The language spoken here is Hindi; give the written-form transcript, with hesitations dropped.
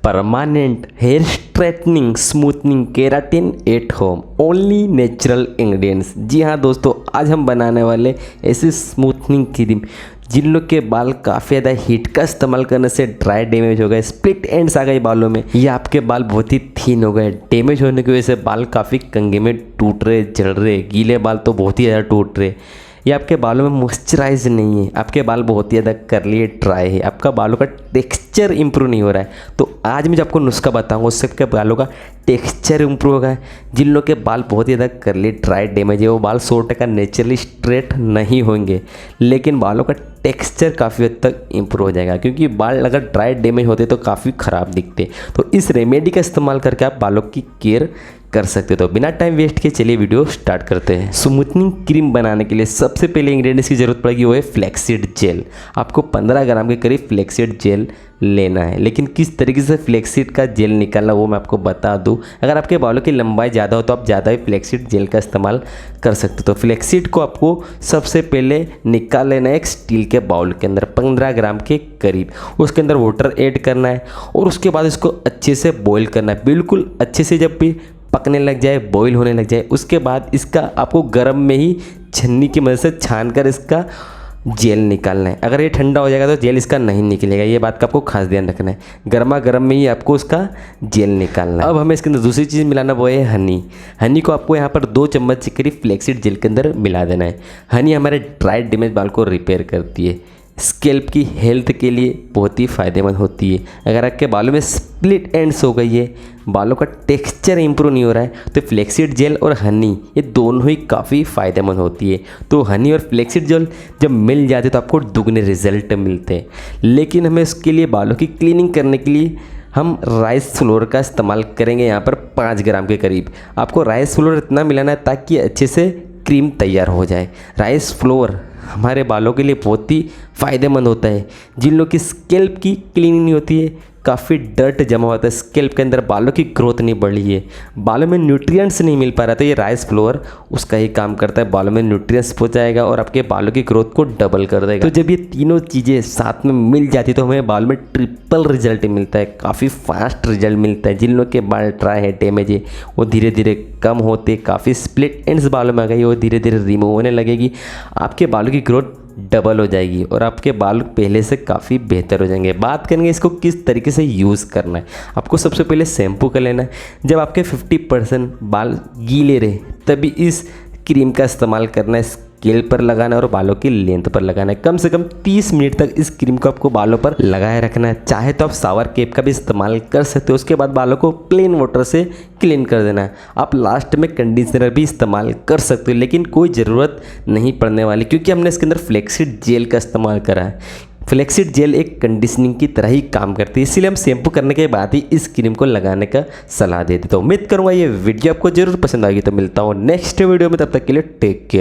Permanent hair straightening smoothening keratin at home only natural ingredients. जी हाँ दोस्तों, आज हम बनाने वाले ऐसे स्मूथनिंग क्रीम जिन लोग के बाल काफ़ी ज़्यादा हीट का इस्तेमाल करने से ड्राई डैमेज हो गए, स्प्लिट एंड्स आ गए बालों में, या आपके बाल बहुत ही थिन हो गए, डैमेज होने की वजह से बाल काफ़ी कंघे में टूट रहे, झड़ रहे, गीले बाल तो बहुत ही ज़्यादा टूट रहे, या आपके बालों में मॉइस्चराइज नहीं है, आपके बाल बहुत ही ज़्यादा करली है, ड्राई है, आपका बालों का टेक्सचर इंप्रूव नहीं हो रहा है, तो आज मैं जो आपको नुस्खा बताऊंगा उससे आपके बालों का टेक्सचर इंप्रूव होगा। जिन लोग के बाल बहुत ही ज़्यादा करली ड्राई डैमेज है वो बाल 100% नेचुरली स्ट्रेट नहीं होंगे, लेकिन बालों का टेक्सचर काफ़ी हद तक इंप्रूव हो जाएगा, क्योंकि बाल अगर ड्राई डैमेज होते तो काफ़ी ख़राब दिखते। तो इस रेमेडी का इस्तेमाल करके आप बालों की केयर कर सकते हो। तो बिना टाइम वेस्ट के चलिए वीडियो स्टार्ट करते हैं। स्मूथनिंग क्रीम बनाने के लिए सबसे पहले इंग्रेडिएंट्स की जरूरत पड़ेगी, वो है फ्लैक्सीड जेल। आपको 15 ग्राम के करीब फ्लैक्सीड जेल लेना है, लेकिन किस तरीके से फ्लैक्सीड का जेल निकालना वो मैं आपको बता दूं। अगर आपके बालों की लंबाई ज़्यादा हो तो आप ज़्यादा ही फ्लैक्सीड जेल का इस्तेमाल कर सकते हो। तो फ्लैक्सीड को आपको सबसे पहले निकाल लेना है एक स्टील के बाउल के अंदर 15 ग्राम के करीब। उसके अंदर वाटर ऐड करना है और उसके बाद इसको अच्छे से बॉईल करना है, बिल्कुल अच्छे से। जब भी पकने लग जाए, बॉईल होने लग जाए, उसके बाद इसका आपको गर्म में ही छन्नी की मदद से छान कर इसका जेल निकालना है। अगर ये ठंडा हो जाएगा तो जेल इसका नहीं निकलेगा, ये बात का आपको खास ध्यान रखना है। गर्मा गर्म में ही आपको उसका जेल निकालना है। अब हमें इसके अंदर दूसरी चीज़ मिलाना, वो है हनी। हनी को आपको यहाँ पर 2 चम्मच के करीब फ्लैक्सीड जेल के अंदर मिला देना है। हनी हमारे ड्राई डैमेज बाल को रिपेयर करती है, स्कैल्प की हेल्थ के लिए बहुत ही फ़ायदेमंद होती है। अगर आपके बालों में स्प्लिट एंड्स हो गई है, बालों का टेक्सचर इंप्रूव नहीं हो रहा है, तो फ्लैक्सीड जेल और हनी ये दोनों ही काफ़ी फ़ायदेमंद होती है। तो हनी और फ्लैक्सीड जेल जब मिल जाते तो आपको दुगने रिजल्ट मिलते हैं। लेकिन हमें उसके लिए बालों की क्लीनिंग करने के लिए हम राइस फ्लोर का इस्तेमाल करेंगे। यहाँ पर 5 ग्राम के करीब आपको राइस फ्लोर इतना मिलाना है ताकि अच्छे से क्रीम तैयार हो जाए। राइस फ्लोर हमारे बालों के लिए बहुत ही फ़ायदेमंद होता है। जिन लोग की स्कैल्प की क्लीनिंग नहीं होती है, काफ़ी डर्ट जमा होता है स्कैल्प के अंदर, बालों की ग्रोथ नहीं बढ़ रही है, बालों में न्यूट्रिएंट्स नहीं मिल पा रहा, तो ये राइस फ्लोर उसका ही काम करता है, बालों में न्यूट्रिएंट्स पहुंचाएगा और आपके बालों की ग्रोथ को डबल कर देगा। तो जब ये तीनों चीज़ें साथ में मिल जाती तो हमें बालों में ट्रिपल रिजल्ट मिलता है, काफ़ी फास्ट रिजल्ट मिलता है। जिन लोग के बाल ड्राई है, डैमेज है, वो धीरे धीरे कम होते, काफ़ी स्प्लिट एंड्स बालों में आ गई, वो धीरे धीरे रिमूव होने लगेगी, आपके बालों की ग्रोथ डबल हो जाएगी और आपके बाल पहले से काफ़ी बेहतर हो जाएंगे। बात करेंगे इसको किस तरीके से यूज़ करना है। आपको सबसे पहले शैम्पू कर लेना है। जब आपके 50% बाल गीले रहे तभी इस क्रीम का इस्तेमाल करना है, स्कैल्प पर लगाना है और बालों की लेंथ पर लगाना है। कम से कम 30 मिनट तक इस क्रीम को आपको बालों पर लगाए रखना है। चाहे तो आप शावर कैप का भी इस्तेमाल कर सकते हो, उसके बाद बालों को प्लेन वाटर से क्लीन कर देना है। आप लास्ट में कंडीशनर भी इस्तेमाल कर सकते हो, लेकिन कोई ज़रूरत नहीं पड़ने वाली, क्योंकि हमने इसके अंदर फ्लैक्सीड जेल का इस्तेमाल करा है। फ्लैक्सीड जेल एक कंडीशनिंग की तरह ही काम करती है, इसीलिए हम शैम्पू करने के बाद ही इस क्रीम को लगाने का सलाह देते। तो उम्मीद करूँगा ये वीडियो आपको जरूर पसंद आएगी। तो मिलता हूँ नेक्स्ट वीडियो में, तब तक के लिए टेक केयर।